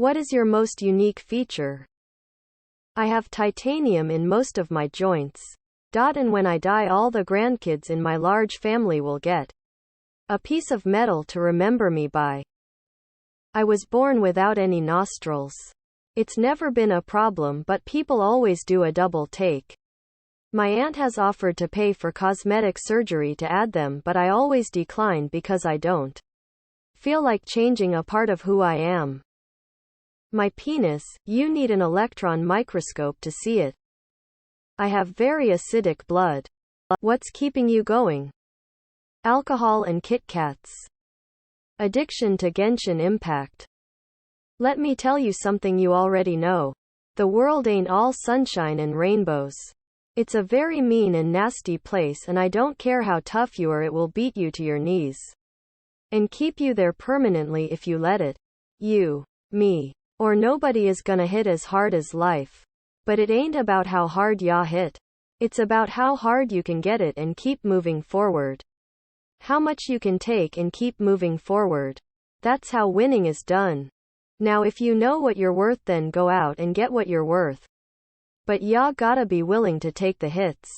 What is your most unique feature? I have titanium in most of my joints. And when I die, all the grandkids in my large family will get a piece of metal to remember me by. I was born without any nostrils. It's never been a problem, but people always do a double take. My aunt has offered to pay for cosmetic surgery to add them, but I always decline because I don't feel like changing a part of who I am. My penis, you need an electron microscope to see it. I have very acidic blood. What's keeping you going? Alcohol and Kit Kats. Addiction to Genshin Impact. Let me tell you something you already know. The world ain't all sunshine and rainbows. It's a very mean and nasty place, and I don't care how tough you are, it will beat you to your knees. And keep you there permanently if you let it. You, me, or nobody is gonna hit as hard as life. But it ain't about how hard ya hit. It's about how hard you can get it and keep moving forward. How much you can take and keep moving forward. That's how winning is done. Now if you know what you're worth, then go out and get what you're worth. But ya gotta be willing to take the hits.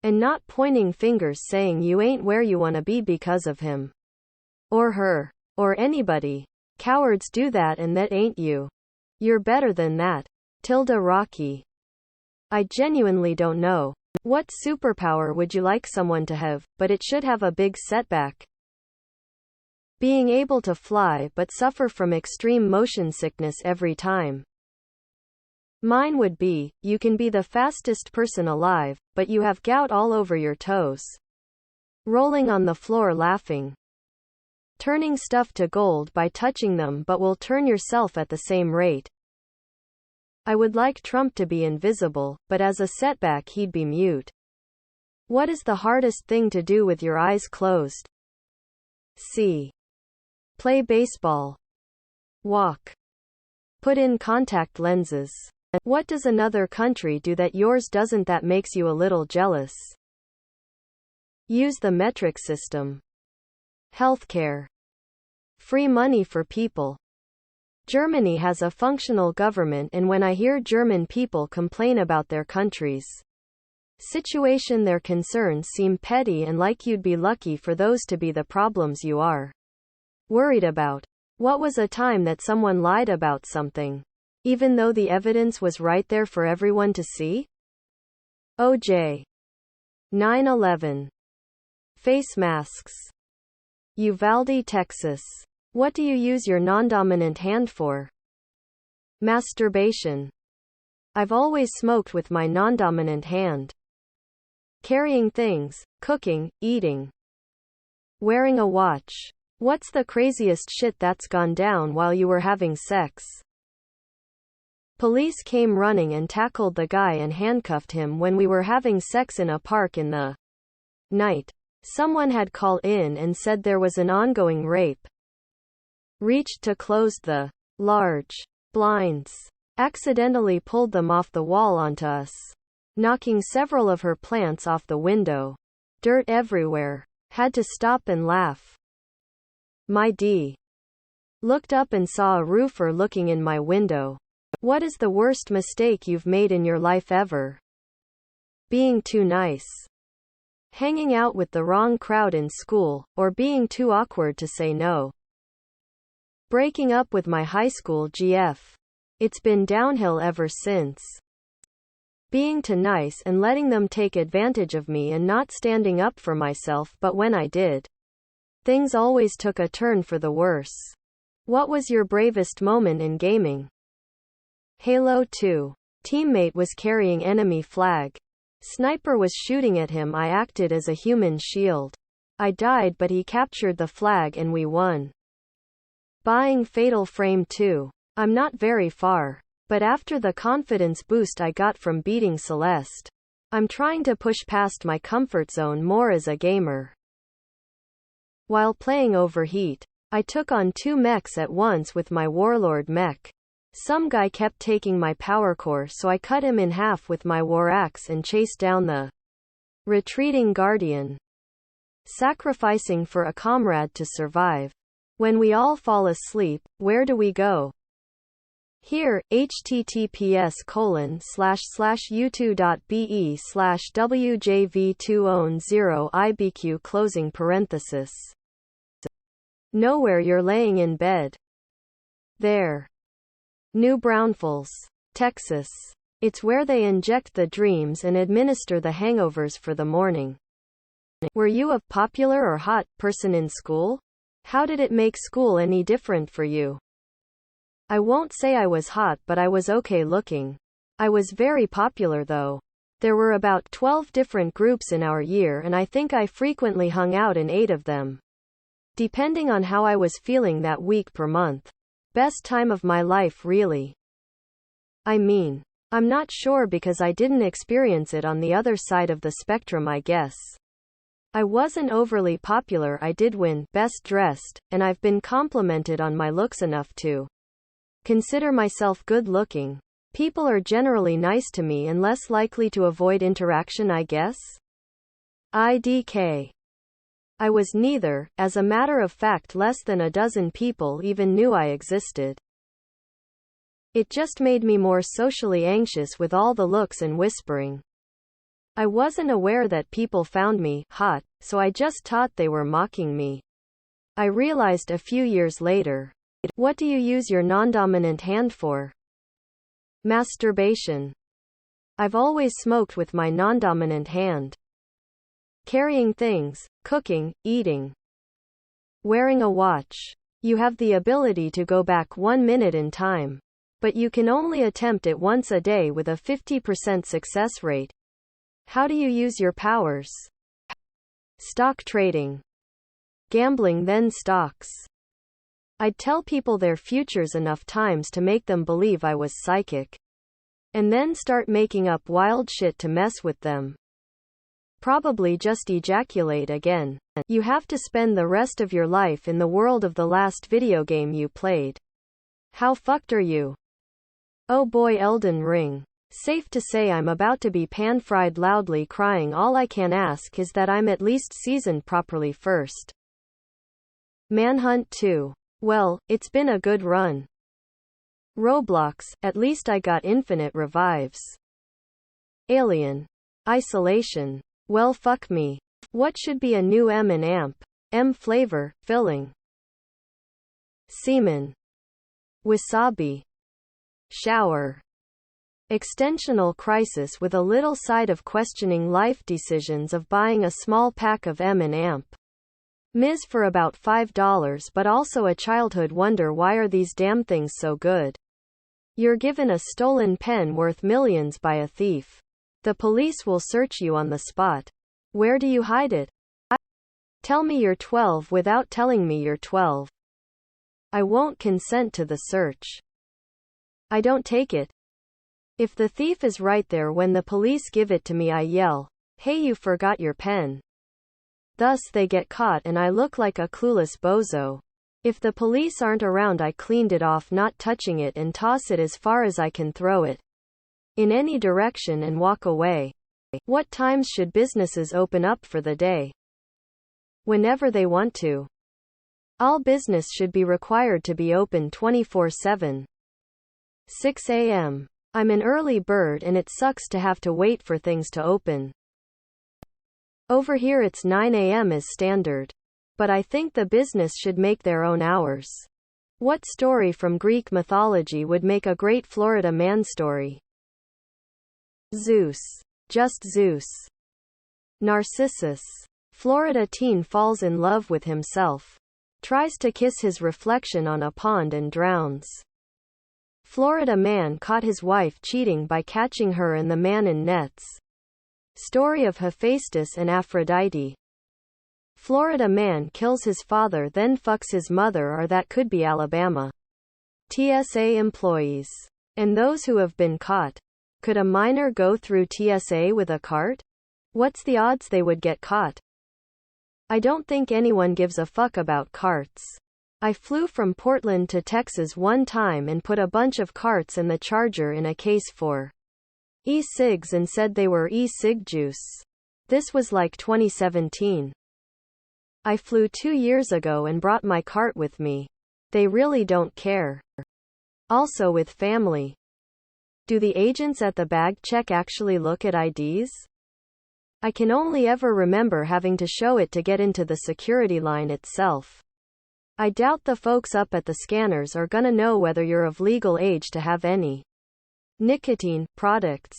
And not pointing fingers saying you ain't where you wanna be because of him. Or her. Or anybody. Cowards do that, and that ain't you. You're better than that. Rocky. I genuinely don't know. What superpower would you like someone to have, but it should have a big setback? Being able to fly but suffer from extreme motion sickness every time. Mine would be, you can be the fastest person alive, but you have gout all over your toes. Rolling on the floor laughing. Turning stuff to gold by touching them, but will turn yourself at the same rate. I would like Trump to be invisible, but as a setback he'd be mute. What is the hardest thing to do with your eyes closed? C. Play baseball. Walk. Put in contact lenses. What does another country do that yours doesn't that makes you a little jealous? Use the metric system. Healthcare. Free money for people. Germany has a functional government, and when I hear German people complain about their country's situation, their concerns seem petty and like you'd be lucky for those to be the problems you are worried about. What was a time that someone lied about something, even though the evidence was right there for everyone to see? OJ. 9/11. Face masks. Uvalde, Texas. What do you use your non-dominant hand for? Masturbation. I've always smoked with my non-dominant hand. Carrying things, cooking, eating. Wearing a watch. What's the craziest shit that's gone down while you were having sex? Police came running and tackled the guy and handcuffed him when we were having sex in a park in the night. Someone had called in and said there was an ongoing rape. Reached to close the large blinds. Accidentally pulled them off the wall onto us, knocking several of her plants off the window. Dirt everywhere. Had to stop and laugh. My D. Looked up and saw a roofer looking in my window. What is the worst mistake you've made in your life ever? Being too nice. Hanging out with the wrong crowd in school, or being too awkward to say no. Breaking up with my high school GF. It's been downhill ever since. Being too nice and letting them take advantage of me and not standing up for myself, but when I did, things always took a turn for the worse. What was your bravest moment in gaming? Halo 2. Teammate was carrying enemy flag. Sniper was shooting at him. I acted as a human shield. I died, but he captured the flag and we won. Buying Fatal Frame 2. I'm not very far. But after the confidence boost I got from beating Celeste, I'm trying to push past my comfort zone more as a gamer. While playing Overheat, I took on 2 mechs at once with my Warlord mech. Some guy kept taking my power core, so I cut him in half with my war axe and chased down the retreating Guardian, sacrificing for a comrade to survive. When we all fall asleep, where do we go? Here, https://u2.be/wjv2own0ibq . Know where you're laying in bed. There. New Braunfels, Texas. It's where they inject the dreams and administer the hangovers for the morning. Were you a popular or hot person in school? How did it make school any different for you? I won't say I was hot, but I was okay looking. I was very popular though. There were about 12 different groups in our year and I think I frequently hung out in 8 of them. Depending on how I was feeling that week per month. Best time of my life really. I mean, I'm not sure because I didn't experience it on the other side of the spectrum, I guess. I wasn't overly popular. I did win Best Dressed, and I've been complimented on my looks enough to consider myself good looking. People are generally nice to me and less likely to avoid interaction, I guess. IDK. I was neither. As a matter of fact, less than a dozen people even knew I existed. It just made me more socially anxious with all the looks and whispering. I wasn't aware that people found me hot, so I just thought they were mocking me. I realized a few years later. What do you use your non-dominant hand for? Masturbation. I've always smoked with my non-dominant hand. Carrying things, cooking, eating. Wearing a watch. You have the ability to go back 1 minute in time. But you can only attempt it once a day with a 50% success rate. How do you use your powers? Stock trading. Gambling, then stocks. I'd tell people their futures enough times to make them believe I was psychic. And then start making up wild shit to mess with them. Probably just ejaculate again. You have to spend the rest of your life in the world of the last video game you played. How fucked are you? Oh boy, Elden Ring. Safe to say I'm about to be pan-fried loudly crying. All I can ask is that I'm at least seasoned properly first. Manhunt 2. Well, it's been a good run. Roblox, at least I got infinite revives. Alien. Isolation. Well, fuck me. What should be a new M and AMP? M flavor, filling. Semen. Wasabi. Shower. Extensional crisis with a little side of questioning life decisions of buying a small pack of M and AMP. Ms. for about $5, but also a childhood wonder, why are these damn things so good? You're given a stolen pen worth millions by a thief. The police will search you on the spot. Where do you hide it? Tell me you're 12 without telling me you're 12. I won't consent to the search. I don't take it. If the thief is right there when the police give it to me, I yell, "Hey, you forgot your pen." Thus they get caught and I look like a clueless bozo. If the police aren't around, I cleaned it off, not touching it, and toss it as far as I can throw it in any direction and walk away. What times should businesses open up for the day? Whenever they want to. All business should be required to be open 24/7. 6 a.m. I'm an early bird and it sucks to have to wait for things to open. Over here it's 9 a.m. is standard. But I think the business should make their own hours. What story from Greek mythology would make a great Florida man story? Zeus. Just Zeus. Narcissus. Florida teen falls in love with himself. Tries to kiss his reflection on a pond and drowns. Florida man caught his wife cheating by catching her and the man in nets. Story of Hephaestus and Aphrodite. Florida man kills his father then fucks his mother, or that could be Alabama. TSA employees. And those who have been caught. Could a minor go through TSA with a cart? What's the odds they would get caught? I don't think anyone gives a fuck about carts. I flew from Portland to Texas one time and put a bunch of carts and the charger in a case for e-cigs and said they were e-cig juice. This was like 2017. I flew 2 years ago and brought my cart with me. They really don't care. Also with family. Do the agents at the bag check actually look at IDs? I can only ever remember having to show it to get into the security line itself. I doubt the folks up at the scanners are gonna know whether you're of legal age to have any nicotine products.